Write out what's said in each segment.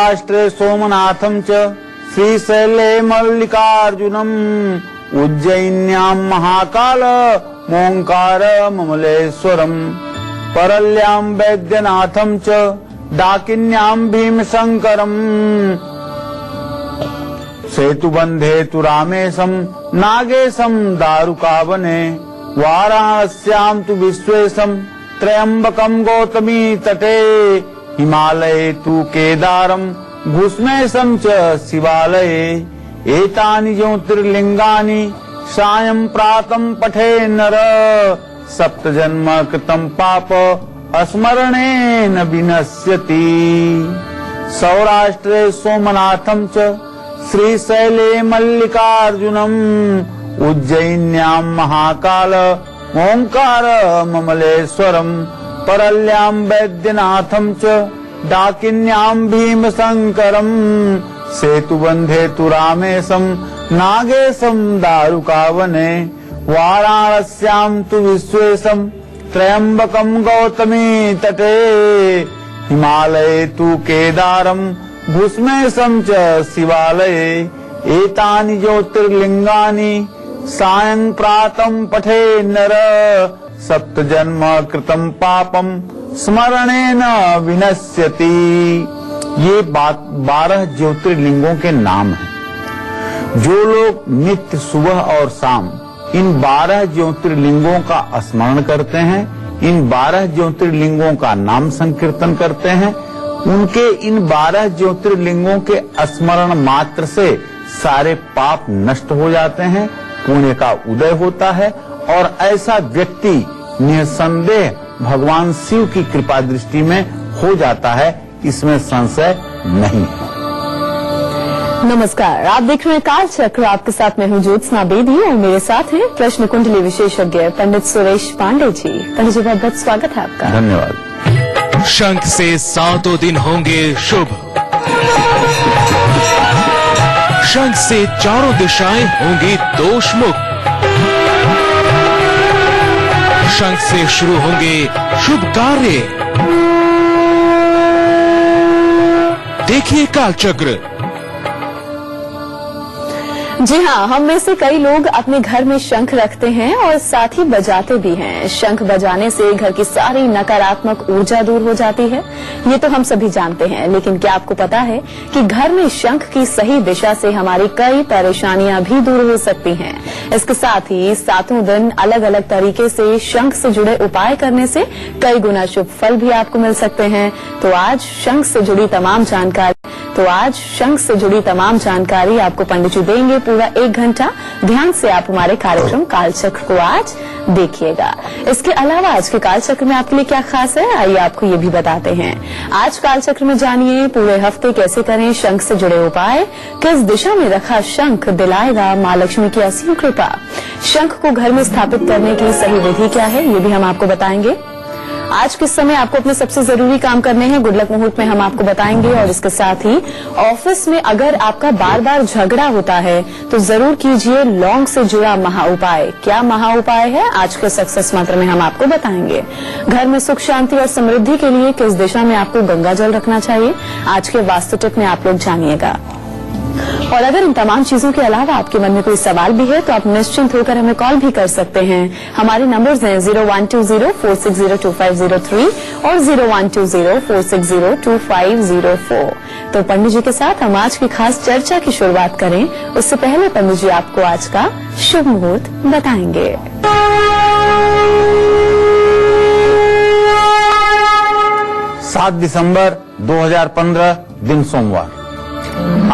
सौराष्ट्रे सोमनाथं च श्रीशैले मल्लिकार्जुनम् उज्जयिन्यां महाकाल मोंकार ममलेश्वरम् परल्यां वैद्यनाथं च डाकिन्यां भीमशंकरम् सेतुबंधे तु रामेशं नागेशं दारुकावने वाराणस्यां तु विश्वेशं त्र्यंबकं गौतमी तटे हिमालये तु केदारं घुस्मेशं च शिवालये एतानि ज्योतिर्लिंगानि सायं प्रातं पठे नर सप्तजन्म कृतं पाप स्मरणेन विनश्यति। सौराष्ट्रे सोमनाथं च श्रीशैले मल्लिकार्जुनम् उज्जयिन्यां महाकाल ओंकार ममलेश्वरम् परल्यां वैद्यनाथं च डाकिन्यां भीमशंकरम् सेतुबंधे तु रामेशं नागेशं दारुकावने वाराणस्यां तु विश्वेशं त्र्यंबकं गौतमी तटे हिमालये तु केदारं घुस्मेशं च शिवालये एतानि ज्योतिर्लिंगानि सायं प्रातं पठे नर सप्तजन्म कृतं पापं स्मरणेन विनश्यति। ये 12 ज्योतिर्लिंगों के नाम हैं। जो लोग नित्य सुबह और शाम इन 12 ज्योतिर्लिंगों का स्मरण करते हैं, इन 12 ज्योतिर्लिंगों का नाम संकीर्तन करते हैं, उनके इन 12 ज्योतिर्लिंगों के स्मरण मात्र से सारे पाप नष्ट हो जाते हैं, पुण्य का उदय होता है और ऐसा व्यक्ति निसंदेह भगवान शिव की कृपा दृष्टि में हो जाता है, इसमें संशय नहीं है। नमस्कार, आप देख रहे हैं काल चक्र। आपके साथ मैं हूं ज्योत्सना बेदी और मेरे साथ हैं प्रश्न कुंडली विशेषज्ञ पंडित सुरेश पांडे जी। पंडित जी, बहुत बहुत स्वागत है आपका। धन्यवाद। शंख से 7 दिन होंगे शुभ, शंख से 4 दिशाएं होंगी दोषमुक्त, शंख से शुरू होंगे शुभ कार्य। देखिए काल चक्र। जी हाँ, हम में से कई लोग अपने घर में शंख रखते हैं और साथ ही बजाते भी हैं। शंख बजाने से घर की सारी नकारात्मक ऊर्जा दूर हो जाती है, ये तो हम सभी जानते हैं। लेकिन क्या आपको पता है कि घर में शंख की सही दिशा से हमारी कई परेशानियां भी दूर हो सकती हैं। इसके साथ ही 7 दिन अलग अलग तरीके से शंख से जुड़े उपाय करने से कई गुना शुभ फल भी आपको मिल सकते हैं। तो आज शंख से जुड़ी तमाम जानकारी आपको पंडित जी देंगे पूरा 1 घंटा। ध्यान से आप हमारे कार्यक्रम कालचक्र को आज देखिएगा। इसके अलावा आज के कालचक्र में आपके लिए क्या खास है, आइए आपको ये भी बताते हैं। आज कालचक्र में जानिए पूरे हफ्ते कैसे करें शंख से जुड़े उपाय, किस दिशा में रखा शंख दिलाएगा माँ लक्ष्मी की असीम कृपा, शंख को घर में स्थापित करने की सही विधि क्या है, ये भी हम आपको बताएंगे। आज किस समय आपको अपने सबसे जरूरी काम करने हैं, गुड लक मुहूर्त में हम आपको बताएंगे। और इसके साथ ही ऑफिस में अगर आपका बार बार झगड़ा होता है तो जरूर कीजिए लौंग से जुड़ा महा उपाय। क्या महा उपाय है, आज के सक्सेस मंत्र में हम आपको बताएंगे। घर में सुख शांति और समृद्धि के लिए किस दिशा में आपको गंगा जल रखना चाहिए, आज के वास्तु टिप में आप लोग जानिएगा। और अगर इन तमाम चीजों के अलावा आपके मन में कोई सवाल भी है तो आप निश्चिंत होकर हमें कॉल भी कर सकते हैं। हमारे नंबर्स हैं 0120-460-2503 और 0120-460-2504। तो पंडित जी के साथ हम आज की खास चर्चा की शुरुआत करें, उससे पहले पंडित जी आपको आज का शुभ मुहूर्त बताएंगे। 7 दिसंबर 2015 दिन सोमवार।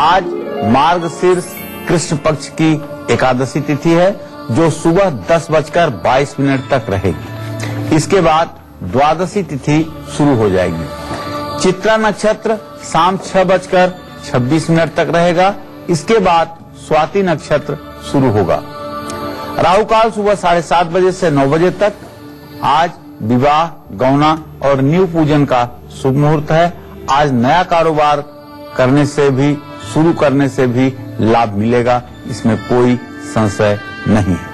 आज मार्गशीर्ष कृष्ण पक्ष की एकादशी तिथि है जो सुबह 10:22 तक रहेगी। इसके बाद द्वादशी तिथि शुरू हो जाएगी। चित्रा नक्षत्र शाम 6:26 तक रहेगा। इसके बाद स्वाति नक्षत्र शुरू होगा। राहु काल सुबह 7:30 बजे से 9 बजे तक। आज विवाह, गौना और न्यू पूजन का शुभ मुहूर्त है। आज नया कारोबार करने से भी, शुरू करने से भी लाभ मिलेगा, इसमें कोई संशय नहीं है।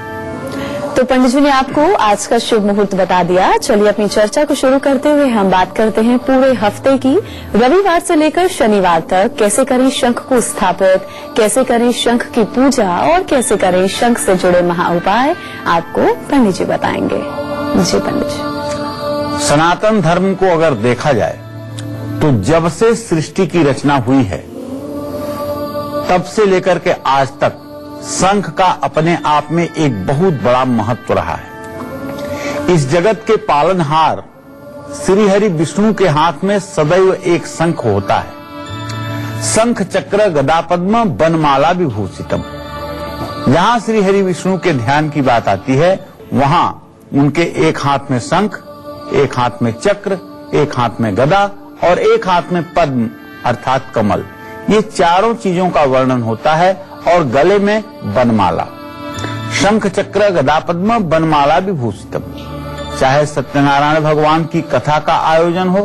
तो पंडित जी ने आपको आज का शुभ मुहूर्त बता दिया। चलिए अपनी चर्चा को शुरू करते हुए हम बात करते हैं पूरे हफ्ते की, रविवार से लेकर शनिवार तक कैसे करें शंख को स्थापित, कैसे करें शंख की पूजा और कैसे करें शंख से जुड़े महा उपाय, आपको पंडित जी बताएंगे। जी पंडित जी। सनातन धर्म को अगर देखा जाए तो जब से सृष्टि की रचना हुई है तब से लेकर के आज तक शंख का अपने आप में एक बहुत बड़ा महत्व रहा है। इस जगत के पालनहार श्री हरि विष्णु के हाथ में सदैव एक शंख होता है। शंख चक्र गदा पद्म बनमाला विभूषितम। जहां श्री हरि विष्णु के ध्यान की बात आती है वहां उनके एक हाथ में शंख, एक हाथ में चक्र, एक हाथ में गदा और एक हाथ में पद्म अर्थात कमल, ये चारों चीजों का वर्णन होता है। और गले में बनमाला, शंख चक्र गदा पद्म बनमाला विभूषितम। चाहे सत्यनारायण भगवान की कथा का आयोजन हो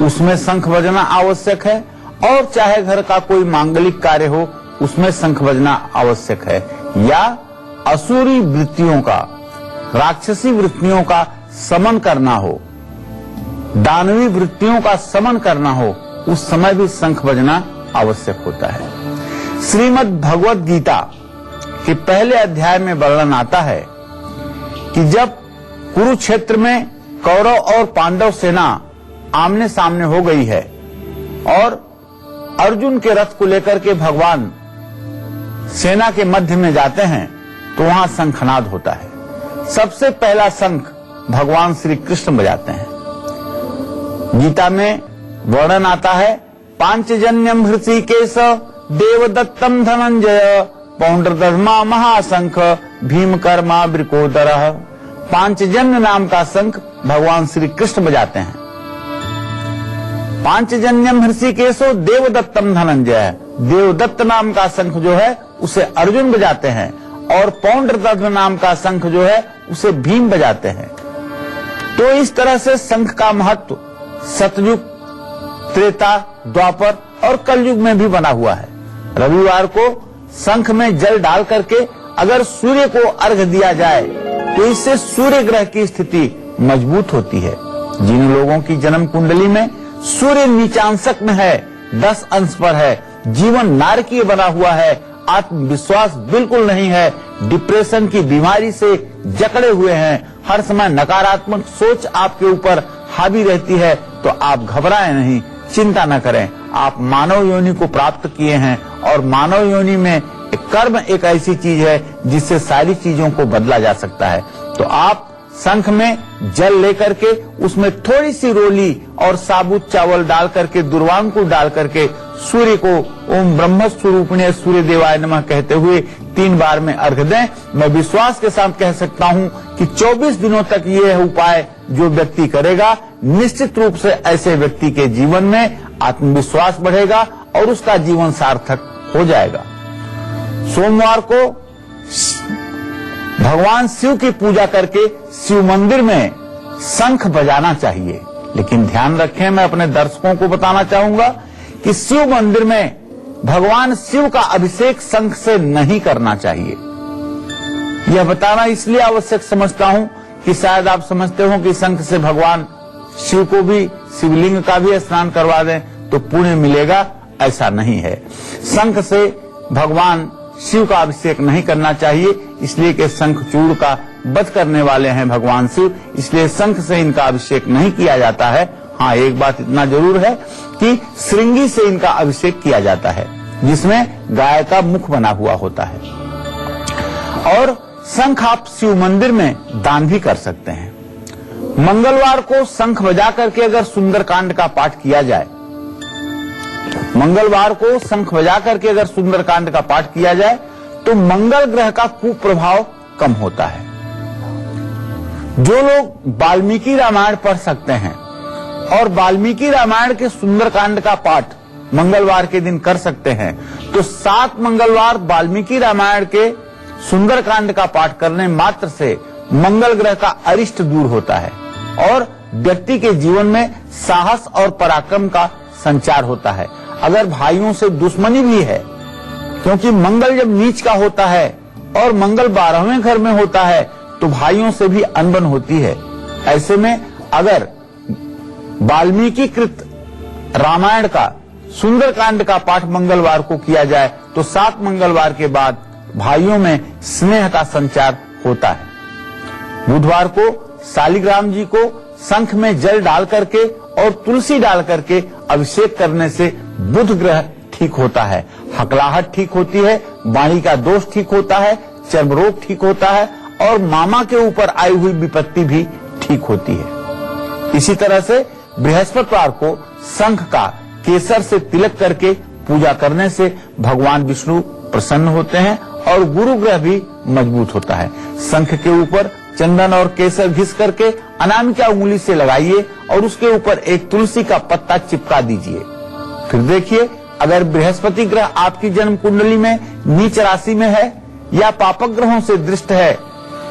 उसमें शंख बजना आवश्यक है, और चाहे घर का कोई मांगलिक कार्य हो उसमें शंख बजना आवश्यक है, या असुरी वृत्तियों का, राक्षसी वृत्तियों का समन करना हो, दानवी वृत्तियों का समन करना हो, उस समय भी शंख बजना आवश्यक होता है। श्रीमद् भगवत गीता के पहले अध्याय में वर्णन आता है कि जब कुरुक्षेत्र में कौरव और पांडव सेना आमने सामने हो गई है और अर्जुन के रथ को लेकर के भगवान सेना के मध्य में जाते हैं तो वहां शंखनाद होता है। सबसे पहला शंख भगवान श्री कृष्ण बजाते हैं। गीता में वर्णन आता है पांचजन्यम हृषिकेश देवदत्तम धनंजय पौंड्रदर्मा महाशंख भीमकर्मा वृकोदरः। पांचजन्य नाम का शंख भगवान श्री कृष्ण बजाते हैं। पांचजन्यम हृषिकेशो देवदत्तम धनंजय, देवदत्त नाम का शंख जो है उसे अर्जुन बजाते हैं, और पौंड्रदर्म नाम का शंख जो है उसे भीम बजाते हैं। तो इस तरह से शंख का महत्व सतयुग, त्रेता, द्वापर और कलयुग में भी बना हुआ है। रविवार को शंख में जल डाल करके अगर सूर्य को अर्घ्य दिया जाए तो इससे सूर्य ग्रह की स्थिति मजबूत होती है। जिन लोगों की जन्म कुंडली में सूर्य नीचांशक में है, 10 अंश पर है, जीवन नारकीय बना हुआ है, आत्मविश्वास बिल्कुल नहीं है, डिप्रेशन की बीमारी से जकड़े हुए हैं, हर समय नकारात्मक सोच आपके ऊपर हावी रहती है, तो आप घबराएं नहीं, चिंता न करें। आप मानव योनि को प्राप्त किए हैं और मानव योनि में कर्म एक ऐसी चीज है जिससे सारी चीजों को बदला जा सकता है। तो आप शंख में जल लेकर के उसमें थोड़ी सी रोली और साबुत चावल डाल करके, दुर्वांकुर डाल करके सूर्य को ओम ब्रह्म स्वरूपिणे सूर्य देवाय नमः कहते हुए 3 बार में अर्घ्य दें। मैं विश्वास के साथ कह सकता हूं कि 24 दिनों तक ये उपाय जो व्यक्ति करेगा निश्चित रूप से ऐसे व्यक्ति के जीवन में आत्मविश्वास बढ़ेगा और उसका जीवन सार्थक हो जाएगा। सोमवार को भगवान शिव की पूजा करके शिव मंदिर में शंख बजाना चाहिए। लेकिन ध्यान रखें, मैं अपने दर्शकों को बताना चाहूंगा कि शिव मंदिर में भगवान शिव का अभिषेक शंख से नहीं करना चाहिए। यह बताना इसलिए आवश्यक समझता हूं कि शायद आप समझते हो कि शंख से भगवान शिव को भी, शिवलिंग का भी स्नान करवा दें तो पुण्य मिलेगा, ऐसा नहीं है। शंख से भगवान शिव का अभिषेक नहीं करना चाहिए, इसलिए कि शंखचूड़ का वध करने वाले हैं भगवान शिव, इसलिए शंख से इनका अभिषेक नहीं किया जाता है। हाँ, एक बात इतना जरूर है कि श्रृंगी से इनका अभिषेक किया जाता है जिसमें गाय का मुख बना हुआ होता है। और शंख आप शिव मंदिर में दान भी कर सकते हैं। मंगलवार को शंख बजा करके अगर सुंदरकांड का पाठ किया जाए, मंगलवार को शंख बजा करके अगर सुंदरकांड का पाठ किया जाए तो मंगल ग्रह का कुप्रभाव कम होता है। जो लोग वाल्मीकि रामायण पढ़ सकते हैं और वाल्मीकि रामायण के सुंदरकांड का पाठ मंगलवार के दिन कर सकते हैं, तो 7 मंगलवार वाल्मीकि रामायण के सुंदरकांड का पाठ करने मात्र से मंगल ग्रह का अरिष्ट दूर होता है और व्यक्ति के जीवन में साहस और पराक्रम का संचार होता है। अगर भाइयों से दुश्मनी भी है, क्योंकि मंगल जब नीच का होता है और मंगल 12वें घर में होता है तो भाइयों से भी अनबन होती है। ऐसे में अगर वाल्मीकि कृत रामायण का सुंदरकांड का पाठ मंगलवार को किया जाए तो 7 मंगलवार के बाद भाइयों में स्नेह का संचार होता है। बुधवार को शालिग्राम जी को शंख में जल डाल करके और तुलसी डाल करके अभिषेक करने से बुध ग्रह ठीक होता है, हकलाहट ठीक होती है, वाणी का दोष ठीक होता है, चर्म रोग ठीक होता है और मामा के ऊपर आई हुई विपत्ति भी ठीक होती है। इसी तरह से बृहस्पतिवार को शंख का केसर से तिलक करके पूजा करने से भगवान विष्णु प्रसन्न होते हैं और गुरु ग्रह भी मजबूत होता है। शंख के ऊपर चंदन और केसर घिस करके अनामिका उंगली से लगाइए और उसके ऊपर एक तुलसी का पत्ता चिपका दीजिए। फिर देखिए, अगर बृहस्पति ग्रह आपकी जन्म कुंडली में नीच राशि में है या पापक ग्रहों से दृष्ट है,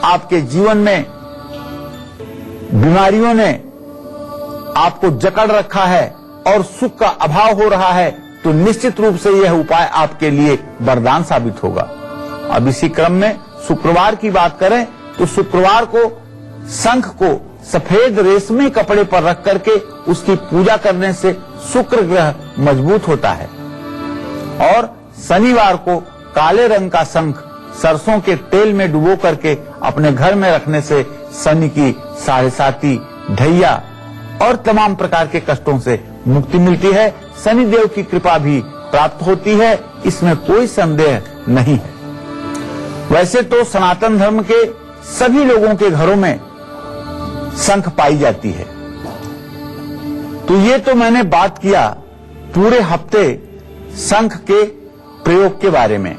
आपके जीवन में बीमारियों ने आपको जकड़ रखा है और सुख का अभाव हो रहा है, तो निश्चित रूप से यह उपाय आपके लिए वरदान साबित होगा। अब इसी क्रम में शुक्रवार की बात करें तो शुक्रवार को शंख को सफेद रेशमी कपड़े पर रख करके उसकी पूजा करने से शुक्र ग्रह मजबूत होता है। और शनिवार को काले रंग का शंख सरसों के तेल में डुबो करके अपने घर में रखने से शनि की साढ़ेसाती, ढैया और तमाम प्रकार के कष्टों से मुक्ति मिलती है। शनि देव की कृपा भी प्राप्त होती है, इसमें कोई संदेह नहीं है। वैसे तो सनातन धर्म के सभी लोगों के घरों में शंख पाई जाती है। तो ये तो मैंने बात किया पूरे हफ्ते शंख के प्रयोग के बारे में।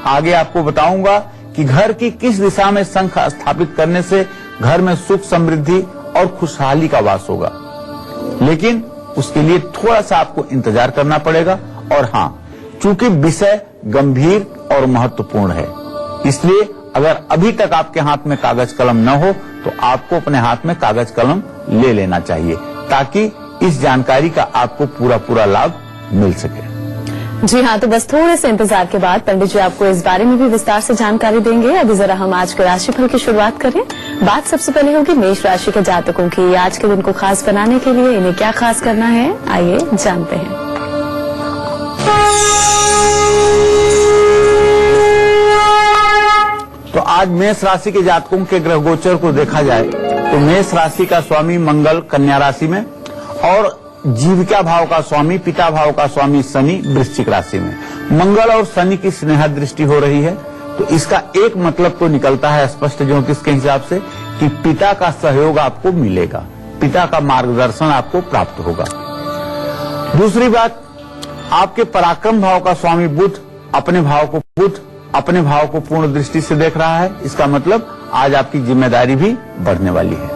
आगे आपको बताऊंगा कि घर की किस दिशा में शंख स्थापित करने से घर में सुख, समृद्धि और खुशहाली का वास होगा। लेकिन उसके लिए थोड़ा सा आपको इंतजार करना पड़ेगा। और हाँ, चूंकि विषय गंभीर और महत्वपूर्ण है, इसलिए अगर अभी तक आपके हाथ में कागज कलम न हो तो आपको अपने हाथ में कागज कलम ले लेना चाहिए, ताकि इस जानकारी का आपको पूरा लाभ मिल सके। जी हाँ, तो बस थोड़े से इंतजार के बाद पंडित जी आपको इस बारे में भी विस्तार से जानकारी देंगे। अभी जरा हम आज के राशिफल की शुरुआत करें। बात सबसे पहले होगी मेष राशि के जातकों की। आज के दिन को खास बनाने के लिए इन्हें क्या खास करना है, आइए जानते हैं। तो आज मेष राशि के जातकों के ग्रह गोचर को देखा जाए तो मेष राशि का स्वामी मंगल कन्या राशि में और जीविका भाव का स्वामी, पिता भाव का स्वामी शनि वृश्चिक राशि में। मंगल और शनि की स्नेह दृष्टि हो रही है, तो इसका एक मतलब तो निकलता है स्पष्ट ज्योतिष के हिसाब से कि पिता का सहयोग आपको मिलेगा, पिता का मार्गदर्शन आपको प्राप्त होगा। दूसरी बात, आपके पराक्रम भाव का स्वामी बुध अपने भाव को पूर्ण दृष्टि से देख रहा है। इसका मतलब आज आपकी जिम्मेदारी भी बढ़ने वाली है।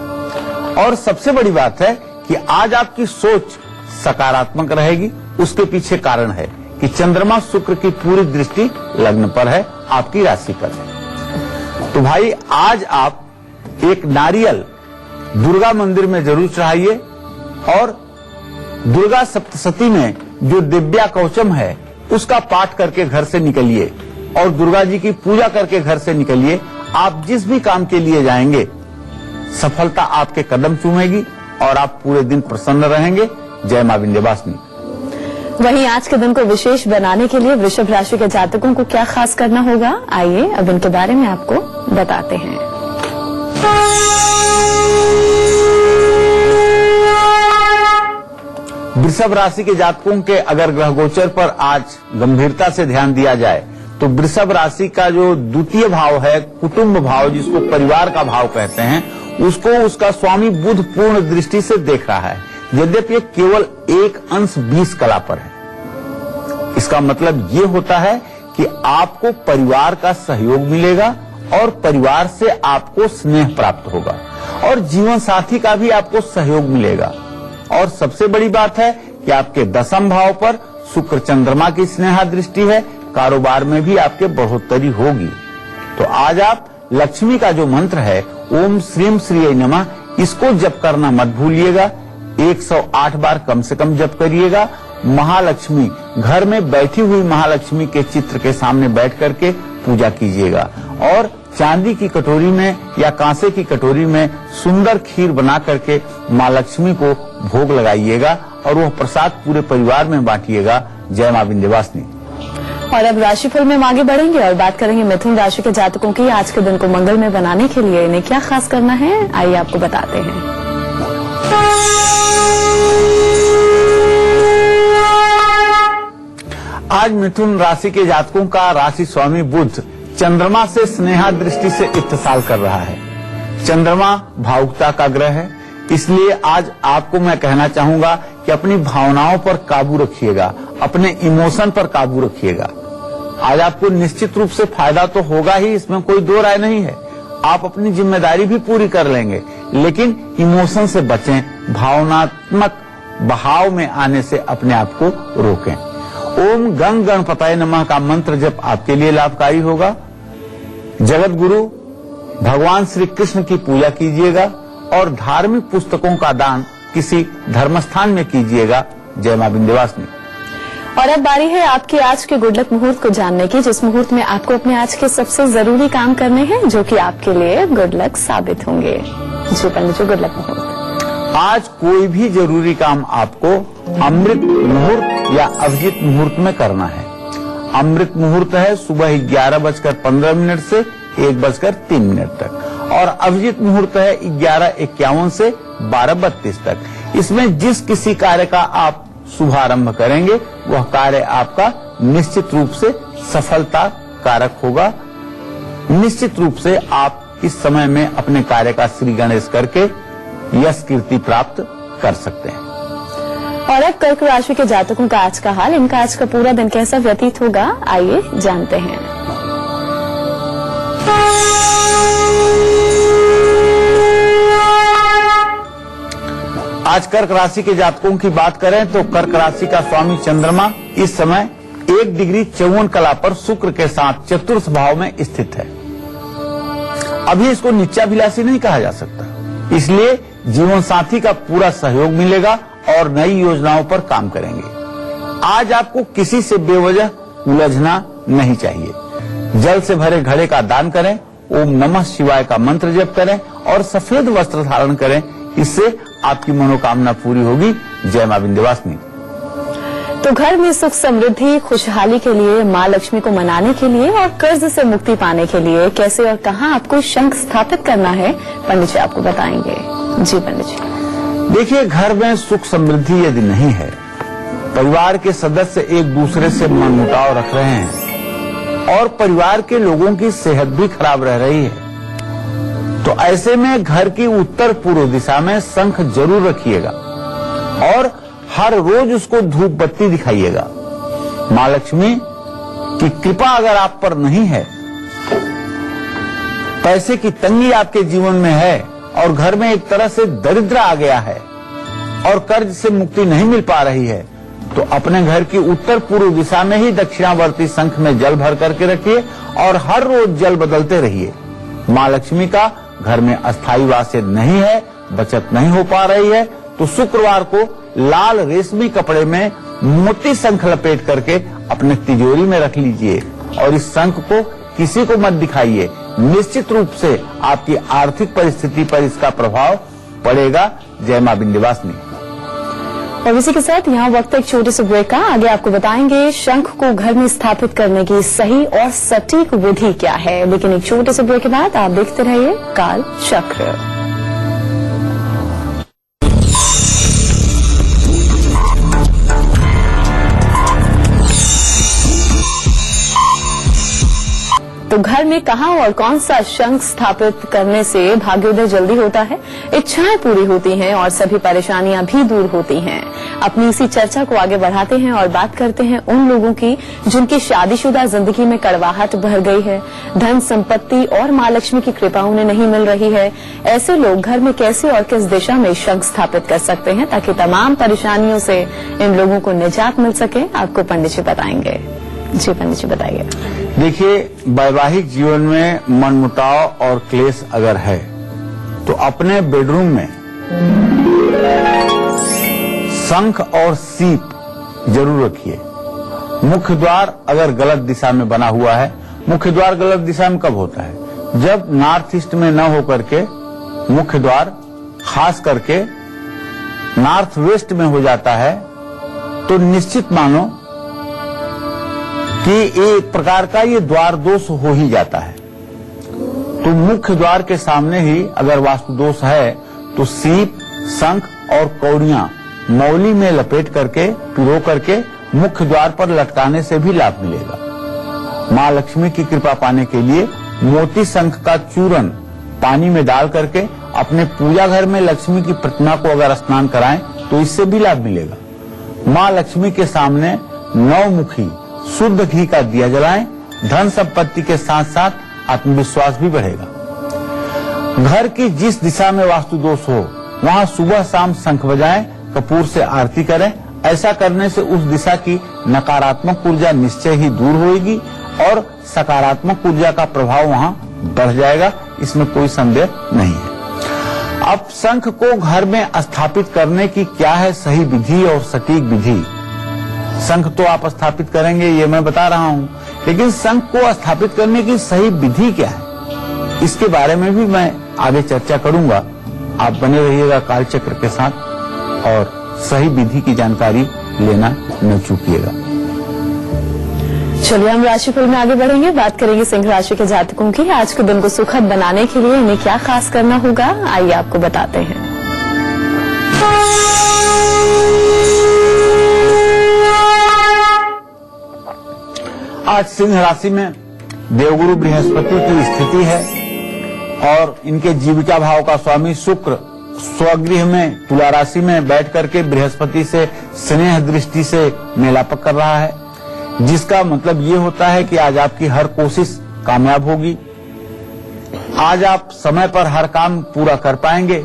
और सबसे बड़ी बात है कि आज आपकी सोच सकारात्मक रहेगी। उसके पीछे कारण है कि चंद्रमा शुक्र की पूरी दृष्टि लग्न पर है, आपकी राशि पर है। तो भाई आज आप एक नारियल दुर्गा मंदिर में जरूर चढ़ाइए और दुर्गा सप्तशती में जो दिव्या कवचम है उसका पाठ करके घर से निकलिए और दुर्गा जी की पूजा करके घर से निकलिए। आप जिस भी काम के लिए जाएंगे सफलता आपके कदम चूमेगी और आप पूरे दिन प्रसन्न रहेंगे। जय मां विंध्यवासिनी। वहीं आज के दिन को विशेष बनाने के लिए वृषभ राशि के जातकों को क्या खास करना होगा, आइए अब इनके बारे में आपको बताते हैं। वृषभ राशि के जातकों के अगर ग्रह गोचर पर आज गंभीरता से ध्यान दिया जाए तो वृषभ राशि का जो द्वितीय भाव है, कुटुंब भाव, जिसको परिवार का भाव कहते हैं, उसको उसका स्वामी बुध पूर्ण दृष्टि से देख रहा है। यद्यपि केवल एक अंश 20 कला पर है। इसका मतलब ये होता है कि आपको परिवार का सहयोग मिलेगा और परिवार से आपको स्नेह प्राप्त होगा और जीवन साथी का भी आपको सहयोग मिलेगा। और सबसे बड़ी बात है कि आपके दशम भाव पर शुक्र चंद्रमा की स्नेहा दृष्टि है, कारोबार में भी आपके बढ़ोतरी होगी। तो आज आप लक्ष्मी का जो मंत्र है ओम श्रीम श्रीये नमः, इसको जप करना मत भूलिएगा। 108 बार कम से कम जप करिएगा। महालक्ष्मी, घर में बैठी हुई महालक्ष्मी के चित्र के सामने बैठ करके पूजा कीजिएगा और चांदी की कटोरी में या कांसे की कटोरी में सुंदर खीर बना करके माँ लक्ष्मी को भोग लगाइएगा और वह प्रसाद पूरे परिवार में बांटिएगा। जय माँ विंध्यवासिनी। और अब राशिफल में आगे बढ़ेंगे और बात करेंगे मिथुन राशि के जातकों की। आज के दिन को मंगलमय बनाने के लिए इन्हें क्या खास करना है, आइए आपको बताते हैं। आज मिथुन राशि के जातकों का राशि स्वामी बुध चंद्रमा से स्नेहा दृष्टि से इत्तेसाल कर रहा है। चंद्रमा भावुकता का ग्रह है, इसलिए आज आपको मैं कहना चाहूंगा कि अपनी भावनाओं पर काबू रखिएगा, अपने इमोशन पर काबू रखिएगा। आज आपको निश्चित रूप से फायदा तो होगा ही, इसमें कोई दो राय नहीं है। आप अपनी जिम्मेदारी भी पूरी कर लेंगे, लेकिन इमोशन से बचें, भावनात्मक बहाव में आने से अपने आप को रोकें। ओम गंग गणपताय नमः का मंत्र जप आपके लिए लाभकारी होगा। जगत गुरु भगवान श्री कृष्ण की पूजा कीजिएगा और धार्मिक पुस्तकों का दान किसी धर्मस्थान में कीजिएगा। जय मां विंध्यवासिनी। और अब बारी है आपकी आज के गुड लक मुहूर्त को जानने की, जिस मुहूर्त में आपको अपने आज के सबसे जरूरी काम करने हैं जो कि आपके लिए गुड लक साबित होंगे। जी पंडित जी, गुड लक मुहूर्त। आज कोई भी जरूरी काम आपको अमृत मुहूर्त या अभिजीत मुहूर्त में करना है। अमृत मुहूर्त है सुबह 11:15 से 1:03 तक और अभिजीत मुहूर्त है 11:51 से 12:32 तक। इसमें जिस किसी कार्य का आप शुभारंभ करेंगे वह कार्य आपका निश्चित रूप से सफलता कारक होगा। निश्चित रूप से आप इस समय में अपने कार्य का श्री गणेश करके यश कीर्ति प्राप्त कर सकते हैं। और अब कर्क राशि के जातकों का आज का हाल, इनका आज का पूरा दिन कैसा व्यतीत होगा, आइए जानते हैं। आज कर्क राशि के जातकों की बात करें तो कर्क राशि का स्वामी चंद्रमा इस समय 1 डिग्री 54 कला पर शुक्र के साथ चतुर्थ भाव में स्थित है। अभी इसको नित्याभिलाषी नहीं कहा जा सकता, इसलिए जीवन साथी का पूरा सहयोग मिलेगा और नई योजनाओं पर काम करेंगे। आज आपको किसी से बेवजह उलझना नहीं चाहिए। जल से भरे घड़े का दान करें, ओम नमः शिवाय का मंत्र जप करें और सफेद वस्त्र धारण करें, इससे आपकी मनोकामना पूरी होगी। जय मां विंध्यवासिनी। तो घर में सुख समृद्धि खुशहाली के लिए, माँ लक्ष्मी को मनाने के लिए और कर्ज से मुक्ति पाने के लिए कैसे और कहाँ आपको शंख स्थापित करना है, पंडित जी आपको बताएंगे। जी पंडित जी। देखिए, घर में सुख समृद्धि यदि नहीं है, परिवार के सदस्य एक दूसरे से मनमुटाव रख रहे हैं और परिवार के लोगों की सेहत भी खराब रह रही है, तो ऐसे में घर की उत्तर पूर्व दिशा में शंख जरूर रखिएगा और हर रोज उसको धूप बत्ती दिखाइएगा। माँ लक्ष्मी की कृपा अगर आप पर नहीं है, पैसे की तंगी आपके जीवन में है और घर में एक तरह से दरिद्र आ गया है और कर्ज से मुक्ति नहीं मिल पा रही है, तो अपने घर की उत्तर पूर्व दिशा में ही दक्षिणावर्ती शंख में जल भर करके रखिए और हर रोज जल बदलते रहिए। माँ लक्ष्मी का घर में अस्थायी वास नहीं है, बचत नहीं हो पा रही है, तो शुक्रवार को लाल रेशमी कपड़े में मोती शंख लपेट करके अपने तिजोरी में रख लीजिए और इस शंख को किसी को मत दिखाइए। निश्चित रूप से आपकी आर्थिक परिस्थिति पर इसका प्रभाव पड़ेगा। जय मां विंध्यवासिनी। और इसी के साथ यहाँ वक्त एक छोटे से ब्रेक का, आगे आपको बताएंगे शंख को घर में स्थापित करने की सही और सटीक विधि क्या है। लेकिन एक छोटे से ब्रेक के बाद आप देखते रहिए काल चक्र। तो घर में कहाँ और कौन सा शंख स्थापित करने से भाग्योदय जल्दी होता है, इच्छाएं पूरी होती हैं और सभी परेशानियां भी दूर होती हैं। अपनी इसी चर्चा को आगे बढ़ाते हैं और बात करते हैं उन लोगों की जिनकी शादीशुदा जिंदगी में कड़वाहट भर गई है, धन संपत्ति और माँ लक्ष्मी की कृपा उन्हें नहीं मिल रही है। ऐसे लोग घर में कैसे और किस दिशा में शंख स्थापित कर सकते हैं ताकि तमाम परेशानियों से इन लोगों को निजात मिल सके, आपको पंडित जी बताएंगे। जी पंडित जी बताइए। देखिए, वैवाहिक जीवन में मनमुटाव और क्लेश अगर है तो अपने बेडरूम में शंख और सीप जरूर रखिए। मुख्य द्वार अगर गलत दिशा में बना हुआ है मुख्य द्वार गलत दिशा में कब होता है? जब नॉर्थ ईस्ट में न होकर के मुख्य द्वार खास करके नॉर्थ वेस्ट में हो जाता है, तो निश्चित मानो कि एक प्रकार का ये द्वार दोष हो ही जाता है। तो मुख्य द्वार के सामने ही अगर वास्तु दोष है तो सीप, शंख और कौड़ियां मौली में लपेट करके पिरो करके मुख्य द्वार पर लटकाने से भी लाभ मिलेगा। मां लक्ष्मी की कृपा पाने के लिए मोती शंख का चूर्ण पानी में डाल करके अपने पूजा घर में लक्ष्मी की प्रतिमा को अगर स्नान कराएं तो इससे भी लाभ मिलेगा। मां लक्ष्मी के सामने 9 मुखी शुद्ध घी का दिया जलाएं, धन संपत्ति के साथ साथ आत्मविश्वास भी बढ़ेगा। घर की जिस दिशा में वास्तु दोष हो वहां सुबह शाम शंख बजाएं, कपूर से आरती करें। ऐसा करने से उस दिशा की नकारात्मक ऊर्जा निश्चय ही दूर होगी और सकारात्मक ऊर्जा का प्रभाव वहां बढ़ जाएगा, इसमें कोई संदेह नहीं है। अब शंख को घर में स्थापित करने की क्या है सही विधि और सटीक विधि? शंख तो आप स्थापित करेंगे ये मैं बता रहा हूं, लेकिन शंख को स्थापित करने की सही विधि क्या है, इसके बारे में भी मैं आगे चर्चा करूंगा। आप बने रहिएगा कालचक्र के साथ और सही विधि की जानकारी लेना न चूकिएगा। चलिए हम राशिफल में आगे बढ़ेंगे, बात करेंगे सिंह राशि के जातकों की। आज के दिन को सुखद बनाने के लिए इन्हें क्या खास करना होगा, आइए आपको बताते हैं। आज सिंह राशि में देवगुरु बृहस्पति की स्थिति है और इनके जीविका भाव का स्वामी शुक्र स्वगृह में तुला राशि में बैठ करके बृहस्पति से स्नेह दृष्टि से मेलाप कर रहा है, जिसका मतलब ये होता है कि आज आपकी हर कोशिश कामयाब होगी। आज आप समय पर हर काम पूरा कर पाएंगे,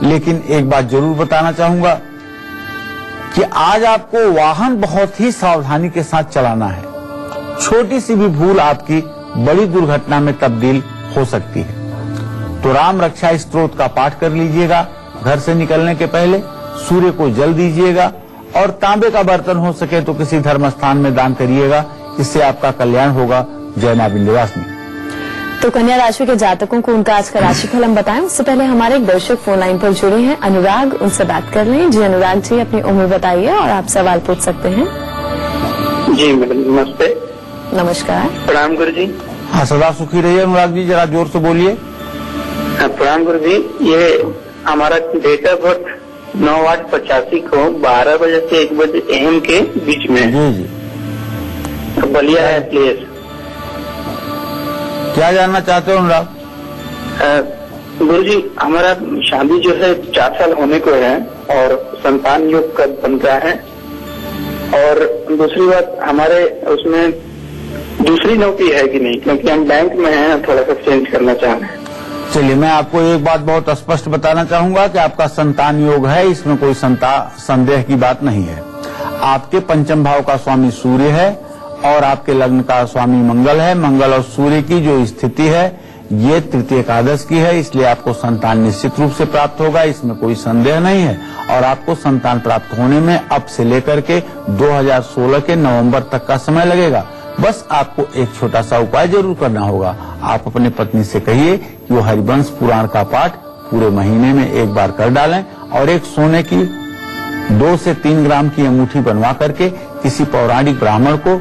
लेकिन एक बात जरूर बताना चाहूंगा कि आज आपको वाहन बहुत ही सावधानी के साथ चलाना है। छोटी सी भी भूल आपकी बड़ी दुर्घटना में तब्दील हो सकती है। तो राम रक्षा स्तोत्र का पाठ कर लीजिएगा। घर से निकलने के पहले सूर्य को जल दीजिएगा और तांबे का बर्तन हो सके तो किसी धर्म स्थान में दान करिएगा, इससे आपका कल्याण होगा। जय मां विंध्यवासिनी। तो कन्या राशि के जातकों को उनका आज का राशिफल हम बताएं, उससे पहले हमारे एक दर्शक फोन लाइन पर जुड़े हैं, अनुराग, उनसे बात कर लें। जी अनुराग जी, अपनी उम्र बताइए और आप सवाल पूछ सकते हैं। जी मैडम नमस्ते। नमस्कार। प्रणाम गुरु जी। हाँ, सदा सुखी रहिए अनुराग जी, जरा जोर से बोलिए। प्रणाम गुरु जी। ये हमारा डेट ऑफ बर्थ 9/8/85 को 12 बजे से 1 बजे AM के बीच में जी जी। तो बलिया है प्लेस। क्या जानना चाहते हो अनुराग? गुरु जी हमारा शादी जो है 4 साल होने को है और संतान योग कब बन रहा है, और दूसरी बात हमारे उसमें दूसरी नौकरी है कि नहीं, क्योंकि हम बैंक में हैं, थोड़ा सा चेंज करना चाह रहे हैं। चलिए, मैं आपको एक बात बहुत स्पष्ट बताना चाहूंगा कि आपका संतान योग है, इसमें कोई संदेह की बात नहीं है। आपके पंचम भाव का स्वामी सूर्य है और आपके लग्न का स्वामी मंगल है। मंगल और सूर्य की जो स्थिति है ये तृतीय एकादश की है, इसलिए आपको संतान निश्चित रूप से प्राप्त होगा, इसमें कोई संदेह नहीं है। और आपको संतान प्राप्त होने में अब से लेकर के 2016 के नवंबर तक का समय लगेगा। बस आपको एक छोटा सा उपाय जरूर करना होगा। आप अपने पत्नी से कहिए कि वो हरिवंश पुराण का पाठ पूरे महीने में एक बार कर डालें और एक सोने की 2 से 3 ग्राम की अंगूठी बनवा करके किसी पौराणिक ब्राह्मण को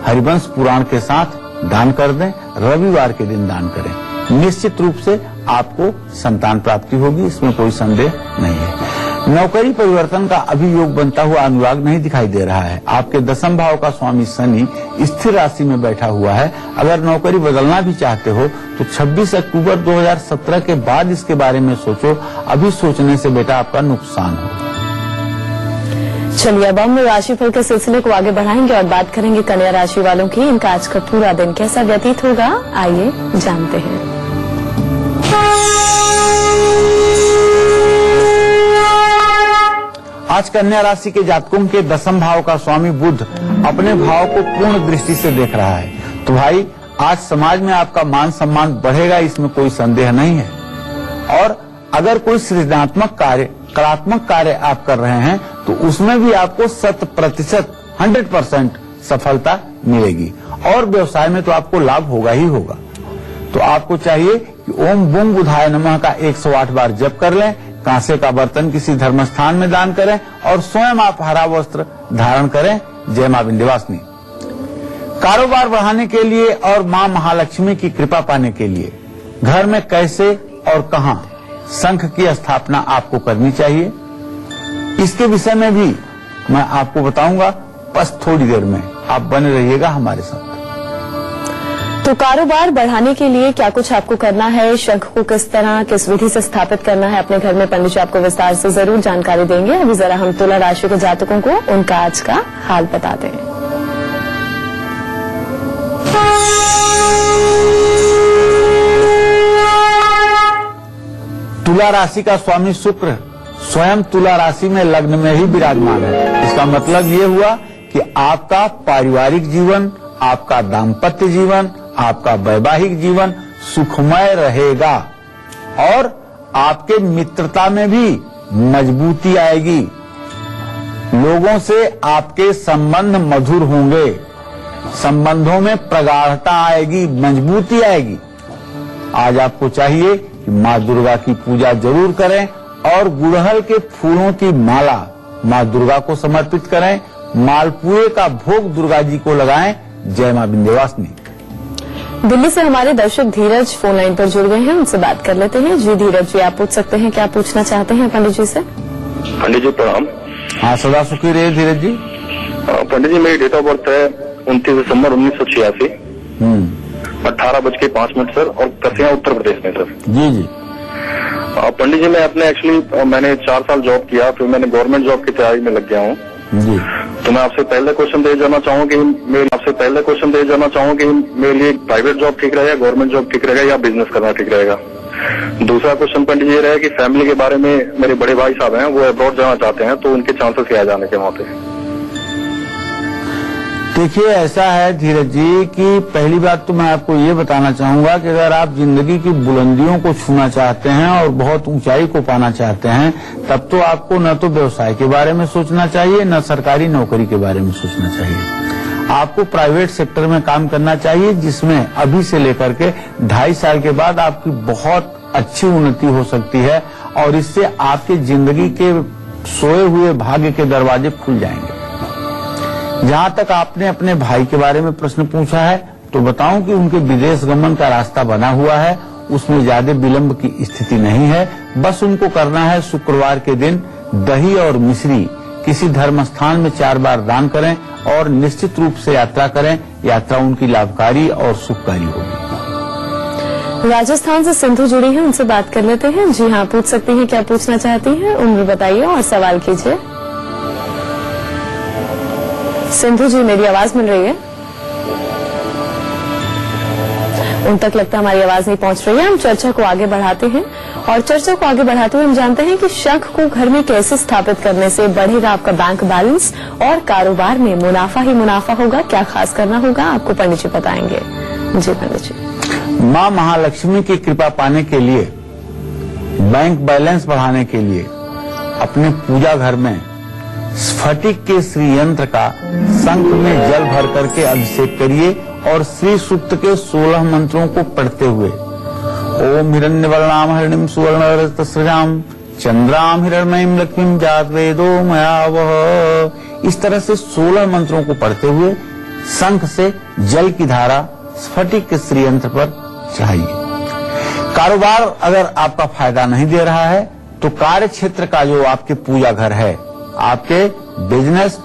हरिवंश पुराण के साथ दान कर दें। रविवार के दिन दान करें, निश्चित रूप से आपको संतान प्राप्ति होगी, इसमें कोई संदेह नहीं है। नौकरी परिवर्तन का अभी योग बनता हुआ अनुराग नहीं दिखाई दे रहा है। आपके दसम भाव का स्वामी शनि स्थिर राशि में बैठा हुआ है। अगर नौकरी बदलना भी चाहते हो तो 26 अक्टूबर 2017 के बाद इसके बारे में सोचो, अभी सोचने से बेटा आपका नुकसान हो। चलिए अब हम राशिफल के सिलसिले को आगे बढ़ाएंगे और बात करेंगे कन्या राशि वालों की। इनका आज का पूरा दिन कैसा व्यतीत होगा, आइए जानते हैं। आज कन्या राशि के जातकों के दसम भाव का स्वामी बुध अपने भाव को पूर्ण दृष्टि से देख रहा है। तो भाई आज समाज में आपका मान सम्मान बढ़ेगा, इसमें कोई संदेह नहीं है। और अगर कोई सृजनात्मक कार्य, कलात्मक कार्य आप कर रहे हैं तो उसमें भी आपको 100% 100% सफलता मिलेगी। और व्यवसाय में तो आपको लाभ होगा ही होगा। तो आपको चाहिए कि ओम बुंग बुधाय नमः का 108 बार जप कर लें, कांसे का बर्तन किसी धर्म स्थान में दान करें और स्वयं आप हरा वस्त्र धारण करें। जय मां विंध्यवासिनी। कारोबार बढ़ाने के लिए और मां महालक्ष्मी की कृपा पाने के लिए घर में कैसे और कहां शंख की स्थापना आपको करनी चाहिए, इसके विषय में भी मैं आपको बताऊंगा, बस थोड़ी देर में आप बने रहिएगा हमारे साथ। तो कारोबार बढ़ाने के लिए क्या कुछ आपको करना है, शंख को किस तरह किस विधि से स्थापित करना है अपने घर में, पंडित जी आपको विस्तार से जरूर जानकारी देंगे। अभी जरा हम तुला राशि के जातकों को उनका आज का हाल बताते हैं। तुला राशि का स्वामी शुक्र स्वयं तुला राशि में लग्न में ही विराजमान है। इसका मतलब ये हुआ कि आपका पारिवारिक जीवन, आपका दाम्पत्य जीवन, आपका वैवाहिक जीवन सुखमय रहेगा और आपके मित्रता में भी मजबूती आएगी। लोगों से आपके संबंध मधुर होंगे, संबंधों में प्रगाढ़ता आएगी, मजबूती आएगी। आज आपको चाहिए कि माँ दुर्गा की पूजा जरूर करें और गुड़हल के फूलों की माला माँ दुर्गा को समर्पित करें। मालपुए का भोग दुर्गा जी को लगाएं। जय मां विंध्यवासिनी। दिल्ली से हमारे दर्शक धीरज फोन लाइन पर जुड़ गए हैं, उनसे बात कर लेते हैं। जी धीरज जी, आप पूछ सकते हैं, क्या पूछना चाहते हैं पंडित जी से? पंडित जी प्रणाम। हाँ, सदा सुखी रहे धीरज जी। पंडित जी, मेरी डेट ऑफ बर्थ है 29 दिसंबर 1986, 18:05 सर, और कसिया उत्तर प्रदेश में सर। जी जी। पंडित जी, मैंने 4 साल जॉब किया, फिर मैंने गवर्नमेंट जॉब की तैयारी में लग गया हूँ जी। तो मैं आपसे पहले क्वेश्चन दे जाना चाहूँ कि मेरे लिए प्राइवेट जॉब ठीक रहेगा, गवर्नमेंट जॉब ठीक रहेगा या बिजनेस करना ठीक रहेगा। दूसरा क्वेश्चन पंडित जी ये रहा कि फैमिली के बारे में, मेरे बड़े भाई साहब हैं, वो अब्रॉड जाना चाहते हैं, तो उनके चांसेस क्या जाने के वहां पे? देखिए, ऐसा है धीरज जी कि पहली बात तो मैं आपको ये बताना चाहूंगा कि अगर आप जिंदगी की बुलंदियों को छूना चाहते हैं और बहुत ऊंचाई को पाना चाहते हैं, तब तो आपको न तो व्यवसाय के बारे में सोचना चाहिए, न सरकारी नौकरी के बारे में सोचना चाहिए। आपको प्राइवेट सेक्टर में काम करना चाहिए, जिसमें अभी से लेकर के 2.5 साल के बाद आपकी बहुत अच्छी उन्नति हो सकती है और इससे आपके जिंदगी के सोए हुए भाग्य के दरवाजे खुल जाएंगे। जहां तक आपने अपने भाई के बारे में प्रश्न पूछा है, तो बताऊं कि उनके विदेश गमन का रास्ता बना हुआ है, उसमें ज्यादा विलंब की स्थिति नहीं है। बस उनको करना है शुक्रवार के दिन दही और मिश्री किसी धर्म स्थान में 4 बार दान करें और निश्चित रूप से यात्रा करें। यात्रा उनकी लाभकारी और सुखकारी होगी। राजस्थान से सिंधु जुड़ी है, उनसे बात कर लेते हैं। जी हाँ, पूछ सकती हैं, क्या पूछना चाहती हैं, उम्र बताइए और सवाल कीजिए। सिंधु जी, मेरी आवाज मिल रही है? उन तक लगता है हमारी आवाज नहीं पहुंच रही है। हम चर्चा को आगे बढ़ाते हैं और चर्चा को आगे बढ़ाते हुए हम जानते हैं कि शंख को घर में कैसे स्थापित करने से बढ़ेगा आपका बैंक बैलेंस और कारोबार में मुनाफा ही मुनाफा होगा। क्या खास करना होगा, आपको पंडित जी बताएंगे। जी पंडित जी। मां महालक्ष्मी की कृपा पाने के लिए, बैंक बैलेंस बढ़ाने के लिए अपने पूजा घर में स्फटिक के श्री यंत्र का शंख में जल भर करके अभिषेक करिए और श्री सूक्त के 16 मंत्रों को पढ़ते हुए ओम हिरण्यवर्णाम हरिणीम सुवर्णरजतस्रजाम चंद्राम हिरण्मयीम लक्ष्मीम जात वेदो मयावह, इस तरह से 16 मंत्रों को पढ़ते हुए शंख से जल की धारा स्फटिक के श्री यंत्र पर चढ़ाइए। कारोबार अगर आपका फायदा नहीं दे रहा है तो कार्य क्षेत्र का जो आपके पूजा घर है, आपके बिजनेस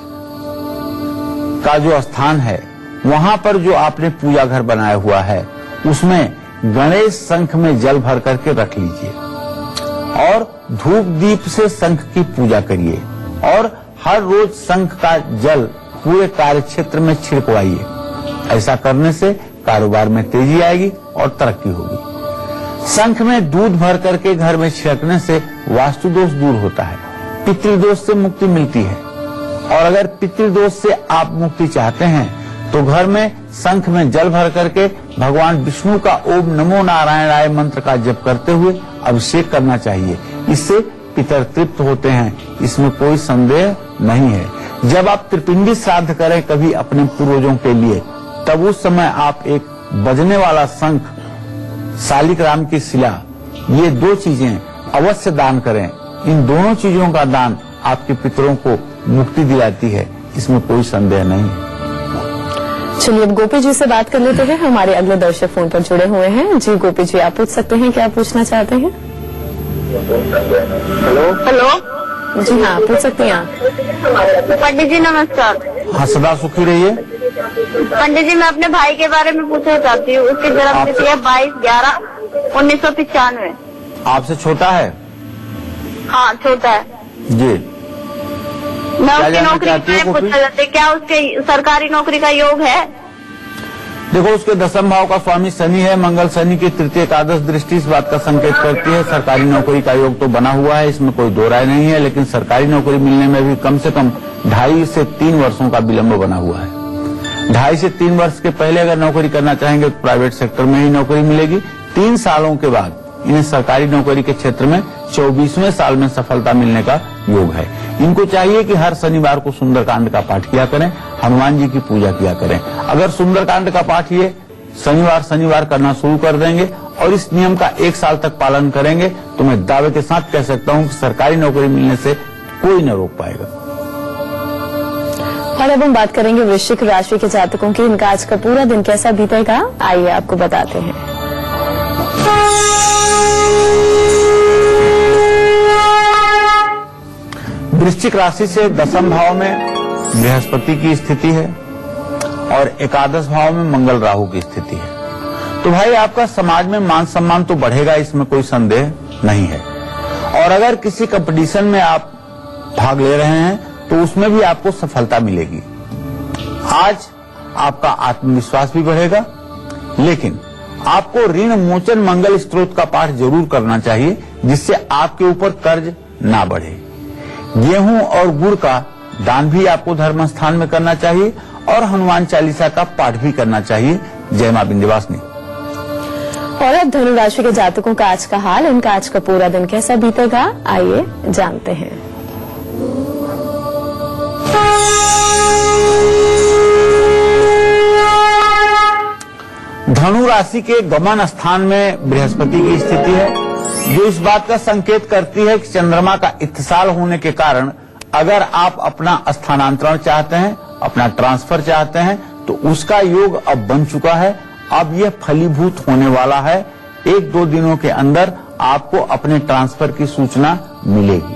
का जो स्थान है, वहां पर जो आपने पूजा घर बनाया हुआ है, उसमें गणेश शंख में जल भर करके रख लीजिए और धूप दीप से शंख की पूजा करिए और हर रोज शंख का जल पूरे कार्य क्षेत्र में छिड़कवाइए। ऐसा करने से कारोबार में तेजी आएगी और तरक्की होगी। शंख में दूध भर करके घर में छिड़कने से वास्तु दोष दूर होता है, पितृदोष से मुक्ति मिलती है। और अगर पितृदोष से आप मुक्ति चाहते हैं तो घर में शंख में जल भर करके भगवान विष्णु का ओम नमो नारायणाय मंत्र का जप करते हुए अभिषेक करना चाहिए। इससे पितर तृप्त होते हैं, इसमें कोई संदेह नहीं है। जब आप त्रिपिंडी श्राद्ध करें कभी अपने पूर्वजों के लिए, तब उस समय आप एक बजने वाला शंख, शालिग्राम की शिला, ये 2 चीजें अवश्य दान करें। इन दोनों चीजों का दान आपके पितरों को मुक्ति दिलाती है, इसमें कोई संदेह नहीं है। चलिए अब गोपी जी से बात कर लेते हैं। हमारे अगले दर्शक फोन पर जुड़े हुए हैं। जी गोपी जी, आप पूछ सकते हैं, क्या पूछना चाहते हैं? हेलो। जी हाँ, पूछ सकते हैं आप। पंडित जी नमस्कार। हाँ, सदा सुखी रहिए। पंडित जी, मैं अपने भाई के बारे में पूछना चाहती हूँ। उसकी जन्म तिथि है 22/11/1995। आपसे छोटा है? हाँ, छोटा है जी। मैं उसकी जानना नौकरी चाहती हो, में गोपी? पूछना चाहती हूँ, क्या उसके सरकारी नौकरी का योग है? देखो, उसके 10वें भाव का स्वामी शनि है। मंगल शनि की तृतीय एकादश दृष्टि इस बात का संकेत करती है सरकारी नौकरी का योग तो बना हुआ है, इसमें कोई दो राय नहीं है। लेकिन सरकारी नौकरी मिलने में भी कम से कम 2.5 से 3 वर्षों का विलंब बना हुआ है। 2.5 से 3 वर्ष के पहले अगर नौकरी करना चाहेंगे तो प्राइवेट सेक्टर में ही नौकरी मिलेगी। 3 सालों के बाद इन्हें सरकारी नौकरी के क्षेत्र में 24वें साल में सफलता मिलने का योग है। इनको चाहिए कि हर शनिवार को सुंदरकांड का पाठ किया करें, हनुमान जी की पूजा किया करें। अगर सुंदरकांड का पाठ ये शनिवार करना शुरू कर देंगे और इस नियम का 1 साल तक पालन करेंगे तो मैं दावे के साथ कह सकता हूं कि सरकारी नौकरी मिलने से कोई न रोक पाएगा। और अब हम बात करेंगे वृश्चिक राशि के जातकों की। इनका आज का पूरा दिन कैसा बीतेगा, आइए आपको बताते हैं। वृश्चिक राशि से 10वें भाव में बृहस्पति की स्थिति है और एकादश भाव में मंगल राहु की स्थिति है। तो भाई आपका समाज में मान सम्मान तो बढ़ेगा, इसमें कोई संदेह नहीं है। और अगर किसी कंपटीशन में आप भाग ले रहे हैं तो उसमें भी आपको सफलता मिलेगी। आज आपका आत्मविश्वास भी बढ़ेगा, लेकिन आपको ऋण मोचन मंगल स्तोत्र का पाठ जरूर करना चाहिए, जिससे आपके ऊपर कर्ज ना बढ़े। गेहूं और गुड़ का दान भी आपको धर्म स्थान में करना चाहिए और हनुमान चालीसा का पाठ भी करना चाहिए। जय मां विंध्यवासिनी। और अब धनु राशि के जातकों का आज का हाल, इनका आज का पूरा दिन कैसा बीतेगा, आइए जानते हैं। धनु राशि के गमन स्थान में बृहस्पति की स्थिति है, जो इस बात का संकेत करती है कि चंद्रमा का इत्तिसाल होने के कारण अगर आप अपना स्थानांतरण चाहते हैं, अपना ट्रांसफर चाहते हैं, तो उसका योग अब बन चुका है। अब यह फलीभूत होने वाला है। 1-2 दिनों के अंदर आपको अपने ट्रांसफर की सूचना मिलेगी।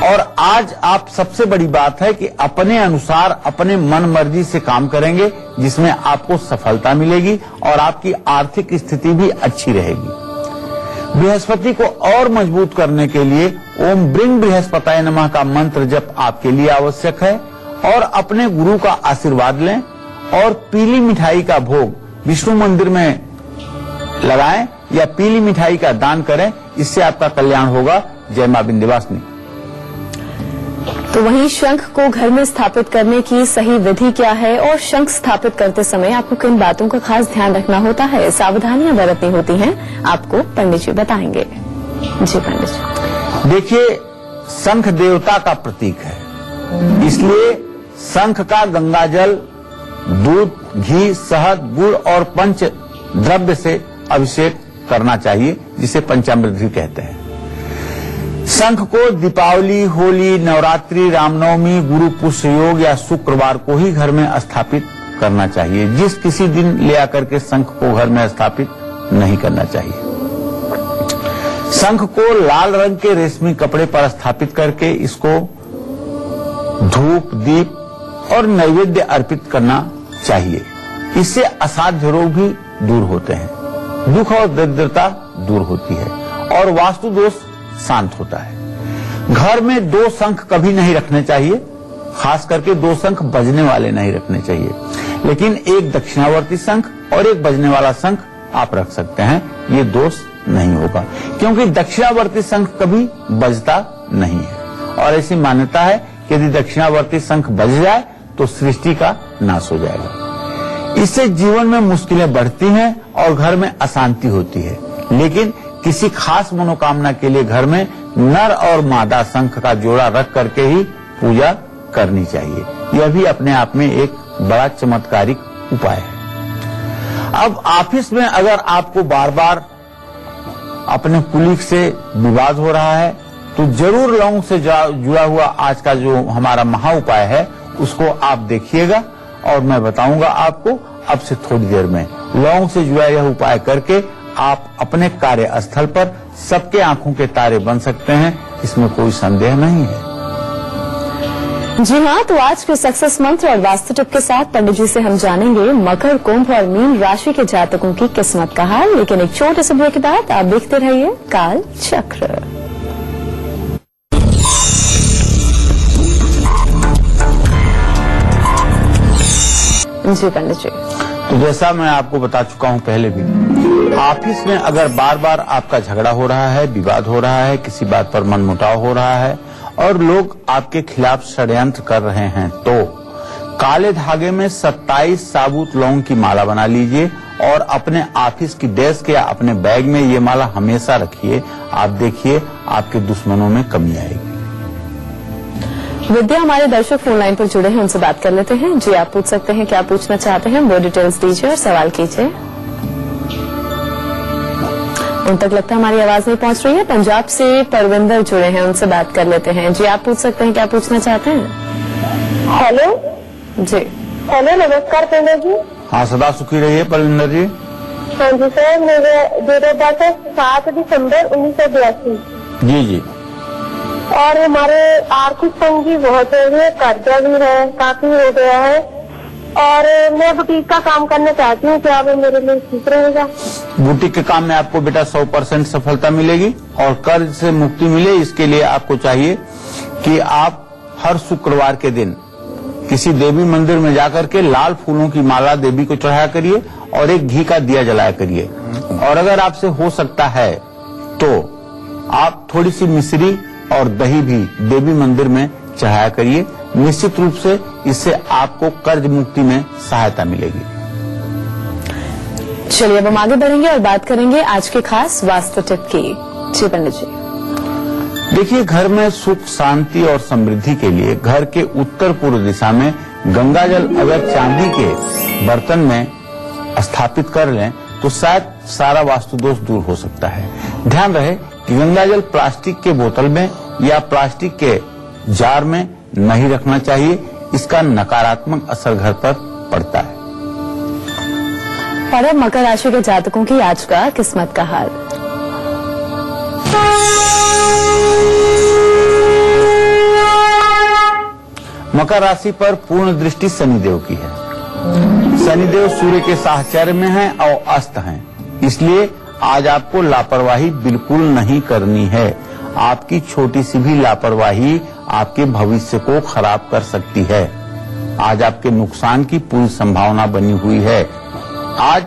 और आज आप सबसे बड़ी बात है कि अपने अनुसार अपने मन मर्जी से काम करेंगे, जिसमें आपको सफलता मिलेगी और आपकी आर्थिक स्थिति भी अच्छी रहेगी। बृहस्पति को और मजबूत करने के लिए ओम ब्रिंग बृहस्पताय नमः का मंत्र जप आपके लिए आवश्यक है। और अपने गुरु का आशीर्वाद लें और पीली मिठाई का भोग विष्णु मंदिर में लगाएं या पीली मिठाई का दान करें, इससे आपका कल्याण होगा। जय मां विंध्यवासिनी। तो वहीं शंख को घर में स्थापित करने की सही विधि क्या है और शंख स्थापित करते समय आपको किन बातों का खास ध्यान रखना होता है, सावधानियां बरतनी होती हैं, आपको पंडित जी बताएंगे। जी पंडित जी। देखिए, शंख देवता का प्रतीक है, इसलिए शंख का गंगाजल, दूध, घी, शहद, गुड़ और पंच द्रव्य से अभिषेक करना चाहिए, जिसे पंचामृत भी कहते हैं। शंख को दीपावली, होली, नवरात्रि, रामनवमी, गुरु पुष्य योग या शुक्रवार को ही घर में स्थापित करना चाहिए। जिस किसी दिन ले आकर के शंख को घर में स्थापित नहीं करना चाहिए। शंख को लाल रंग के रेशमी कपड़े पर स्थापित करके इसको धूप, दीप और नैवेद्य अर्पित करना चाहिए। इससे असाध्य रोग भी दूर होते हैं, दुख और दरिद्रता दूर होती है और वास्तु दोष शांत होता है। घर में 2 शंख कभी नहीं रखने चाहिए, खास करके 2 शंख बजने वाले नहीं रखने चाहिए, लेकिन एक दक्षिणावर्ती शंख और एक बजने वाला शंख आप रख सकते हैं। ये दोष नहीं होगा, क्योंकि दक्षिणावर्ती शंख कभी बजता नहीं है और ऐसी मान्यता है कि यदि दक्षिणावर्ती शंख बज जाए तो सृष्टि का नाश हो जाएगा। इससे जीवन में मुश्किलें बढ़ती हैं और घर में अशांति होती है। लेकिन किसी खास मनोकामना के लिए घर में नर और मादा शंख का जोड़ा रख करके ही पूजा करनी चाहिए। यह भी अपने आप में एक बड़ा चमत्कारिक उपाय है। अब ऑफिस में अगर आपको बार बार अपने कुलीग से विवाद हो रहा है तो जरूर लौंग से जुड़ा हुआ आज का जो हमारा महा उपाय है उसको आप देखिएगा और मैं बताऊंगा आपको अब से थोड़ी देर में। लौंग से जुड़ा यह उपाय करके आप अपने कार्यस्थल पर सबके आंखों के तारे बन सकते हैं, इसमें कोई संदेह नहीं है। जी हाँ, तो आज के सक्सेस मंत्र और वास्तु टिप के साथ पंडित जी से हम जानेंगे मकर, कुंभ और मीन राशि के जातकों की किस्मत का हाल। लेकिन एक छोटे से ब्रेक के बाद आप देखते रहिए काल चक्र। जी पंडित जी, तो जैसा मैं आपको बता चुका हूं पहले भी, ऑफिस में अगर बार बार आपका झगड़ा हो रहा है, विवाद हो रहा है, किसी बात पर मनमुटाव हो रहा है और लोग आपके खिलाफ षड्यंत्र कर रहे हैं तो काले धागे में 27 साबुत लौंग की माला बना लीजिए और अपने ऑफिस की डेस्क या अपने बैग में ये माला हमेशा रखिए। आप देखिए आपके दुश्मनों में कमी आएगी। विद्या, हमारे दर्शक फोन लाइन पर जुड़े हैं, उनसे बात कर लेते हैं। जी, आप पूछ सकते हैं, क्या पूछना चाहते हैं, वो डिटेल्स दीजिए और सवाल कीजिए। उन तक लगता है हमारी आवाज नहीं पहुंच रही है। पंजाब से परविंदर जुड़े हैं, उनसे बात कर लेते हैं। जी, आप पूछ सकते हैं, क्या पूछना चाहते हैं। हेलो जी, हेलो, नमस्कार पंडित जी। हाँ, सदा सुखी रहिए परविंदर जी। हाँ जी सर, मेरे डेट ऑफ बर्थ है 7 दिसंबर 1982 जी जी। और हमारे आर्थिक तंगी बहुत हो गई है, कर्जा भी है, काफी हो गया है और मैं बुटीक का काम करना चाहती हूँ, क्या वो मेरे लिए ठीक रहेगा? बुटीक के काम में आपको बेटा 100% सफलता मिलेगी और कर्ज से मुक्ति मिले, इसके लिए आपको चाहिए कि आप हर शुक्रवार के दिन किसी देवी मंदिर में जाकर के लाल फूलों की माला देवी को चढ़ाया करिए और एक घी का दिया जलाया करिए। और अगर आपसे हो सकता है तो आप थोड़ी सी मिश्री और दही भी देवी मंदिर में चढ़ाया करिए। निश्चित रूप से इससे आपको कर्ज मुक्ति में सहायता मिलेगी। चलिए अब हम आगे बढ़ेंगे और बात करेंगे आज के खास वास्तु टिप की। जी पंडित जी, देखिए, घर में सुख, शांति और समृद्धि के लिए घर के उत्तर पूर्व दिशा में गंगा जल अगर चांदी के बर्तन में स्थापित कर लें तो शायद सारा वास्तु दोष दूर हो सकता है। ध्यान रहे कि गंगा जल प्लास्टिक के बोतल में या प्लास्टिक के जार में नहीं रखना चाहिए, इसका नकारात्मक असर घर पर पड़ता है। और अब मकर राशि के जातकों की आज का किस्मत का हाल। मकर राशि पर पूर्ण दृष्टि शनिदेव की है। शनिदेव सूर्य के साहचर्य में हैं और अस्त हैं, इसलिए आज आपको लापरवाही बिल्कुल नहीं करनी है। आपकी छोटी सी भी लापरवाही आपके भविष्य को खराब कर सकती है। आज आपके नुकसान की पूरी संभावना बनी हुई है। आज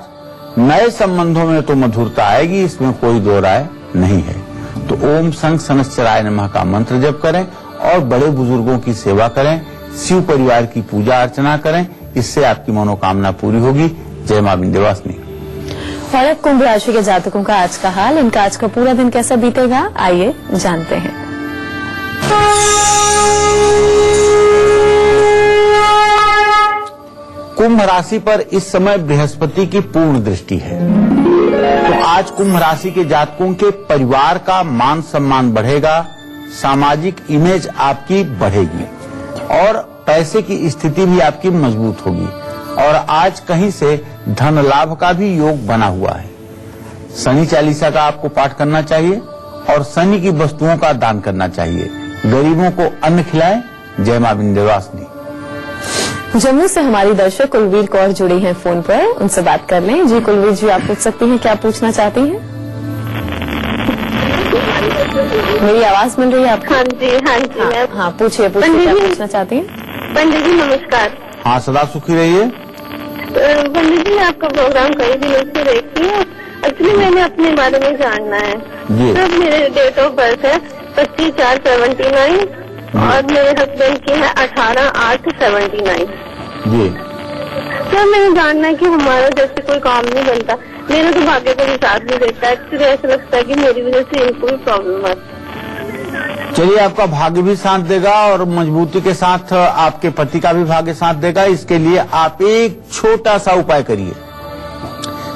नए संबंधों में तो मधुरता आएगी, इसमें कोई दो राय नहीं है। तो ओम संग शनश्चराय नमः का मंत्र जप करें और बड़े बुजुर्गों की सेवा करें, शिव परिवार की पूजा अर्चना करें, इससे आपकी मनोकामना पूरी होगी। जय मां विंध्यवासिनी। और अब कुंभ राशि के जातकों का आज का हाल। इनका आज का पूरा दिन कैसा बीतेगा, आइए जानते हैं। कुंभ राशि पर इस समय बृहस्पति की पूर्ण दृष्टि है, तो आज कुंभ राशि के जातकों के परिवार का मान सम्मान बढ़ेगा, सामाजिक इमेज आपकी बढ़ेगी और पैसे की स्थिति भी आपकी मजबूत होगी। और आज कहीं से धन लाभ का भी योग बना हुआ है। शनि चालीसा का आपको पाठ करना चाहिए और शनि की वस्तुओं का दान करना चाहिए। गरीबों को अन्न खिलाएं। जय मां विंध्यवासिनी। जम्मू से हमारी दर्शक कुलवीर कौर जुड़ी हैं फोन पर, उनसे बात कर लें। जी कुलवीर जी, आप पूछ सकती हैं, क्या पूछना चाहती हैं? मेरी आवाज मिल रही है आपको? हाँ जी, हाँ जी। हाँ, पूछिए क्या पूछना चाहती हैं? पंडित जी नमस्कार। हाँ, सदा सुखी रहिए। पंडित जी, मैं आपका प्रोग्राम कई दिनों से देखती हूँ। एक्चुअली मैंने अपने बारे में जानना है। सर, मेरे डेट ऑफ बर्थ है 25/4/79 और मेरे हस्बैंड की है 18/8/79। जी सर, मैंने जानना है कि हमारा जैसे कोई काम नहीं बनता, मेरा तो भाग्य को विश्वास नहीं देता है। एक्चुअली ऐसा लगता है कि मेरी वजह से इनको भी प्रॉब्लम है। चलिए, आपका भाग्य भी साथ देगा और मजबूती के साथ आपके पति का भी भाग्य साथ देगा। इसके लिए आप एक छोटा सा उपाय करिए।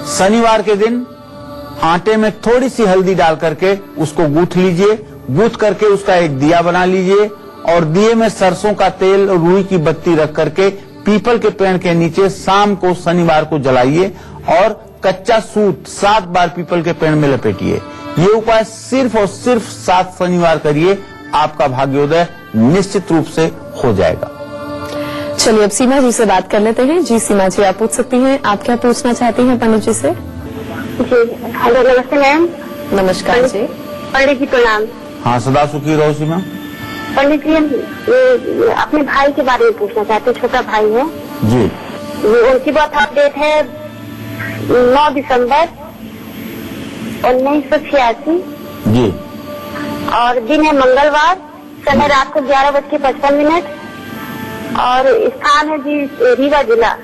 शनिवार के दिन आटे में थोड़ी सी हल्दी डाल करके उसको गूंथ लीजिए। गूंथ करके उसका एक दिया बना लीजिए और दिए में सरसों का तेल और रुई की बत्ती रख करके पीपल के पेड़ के नीचे शाम को शनिवार को जलाइए और कच्चा सूत 7 बार पीपल के पेड़ में लपेटिए। ये उपाय सिर्फ और सिर्फ 7 शनिवार करिए, आपका भाग्योदय निश्चित रूप से हो जाएगा। चलिए, अब सीमा जी से बात कर लेते हैं। जी सीमा जी, आप पूछ सकती हैं, आप क्या पूछना चाहती हैं पंडित जी से? जी हेलो, नमस्ते मैम। नमस्कार जी। पंडित जी प्रणाम। हाँ, सदा सुखी रहो सीमा। पंडित जी, हम अपने भाई के बारे में पूछना चाहते हैं। छोटा भाई है जी। उनकी बहुत अपडेट है 9 दिसंबर 1986 जी। और दिन है मंगलवार, समय रात को 11:55 और स्थान है जी रीवा जिला।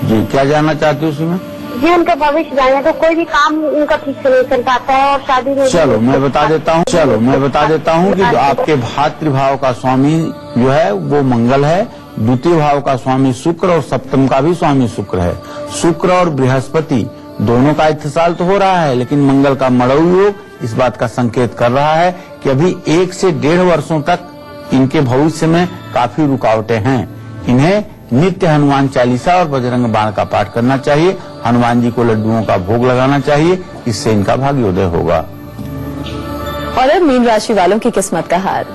जी, क्या जानना चाहती हो सीमा? जी, उनका भविष्य जानना, तो कोई भी काम उनका ठीक से नहीं चल पाता है और शादी में चलो मैं बता देता हूँ कि जो आपके भातृभाव का स्वामी जो है वो मंगल है, द्वितीय भाव का स्वामी शुक्र और सप्तम का भी स्वामी शुक्र है। शुक्र और बृहस्पति दोनों का इत्तेसाल तो हो रहा है, लेकिन मंगल का मड़ऊ योग इस बात का संकेत कर रहा है कि अभी 1 से 1.5 वर्षों तक इनके भविष्य में काफी रुकावटें हैं। इन्हें नित्य हनुमान चालीसा और बजरंग बाण का पाठ करना चाहिए। हनुमान जी को लड्डुओं का भोग लगाना चाहिए, इससे इनका भाग्योदय होगा। और अब मीन राशि वालों की किस्मत का हाल।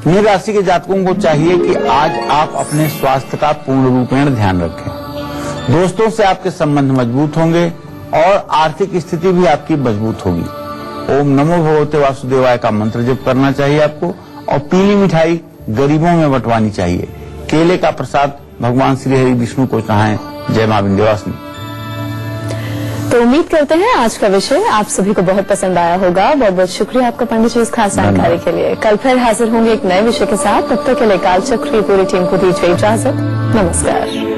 मीन राशि के जातकों को चाहिए कि आज आप अपने स्वास्थ्य का पूर्ण रूपेण ध्यान रखें। दोस्तों से आपके संबंध मजबूत होंगे और आर्थिक स्थिति भी आपकी मजबूत होगी। ओम नमो भगवते वासुदेवाय का मंत्र जप करना चाहिए आपको और पीली मिठाई गरीबों में बंटवानी चाहिए। केले का प्रसाद भगवान श्री हरि विष्णु को चढ़ाएं। जय मां विंध्यवासिनी। तो उम्मीद करते हैं आज का विषय आप सभी को बहुत पसंद आया होगा। बहुत बहुत शुक्रिया आपका पंडित जी इस खास जानकारी के लिए। कल फिर हाजिर होंगे एक नए विषय के साथ। तब तक के लिए कालचक्र की पूरी टीम को दीजिए इजाजत। नमस्कार।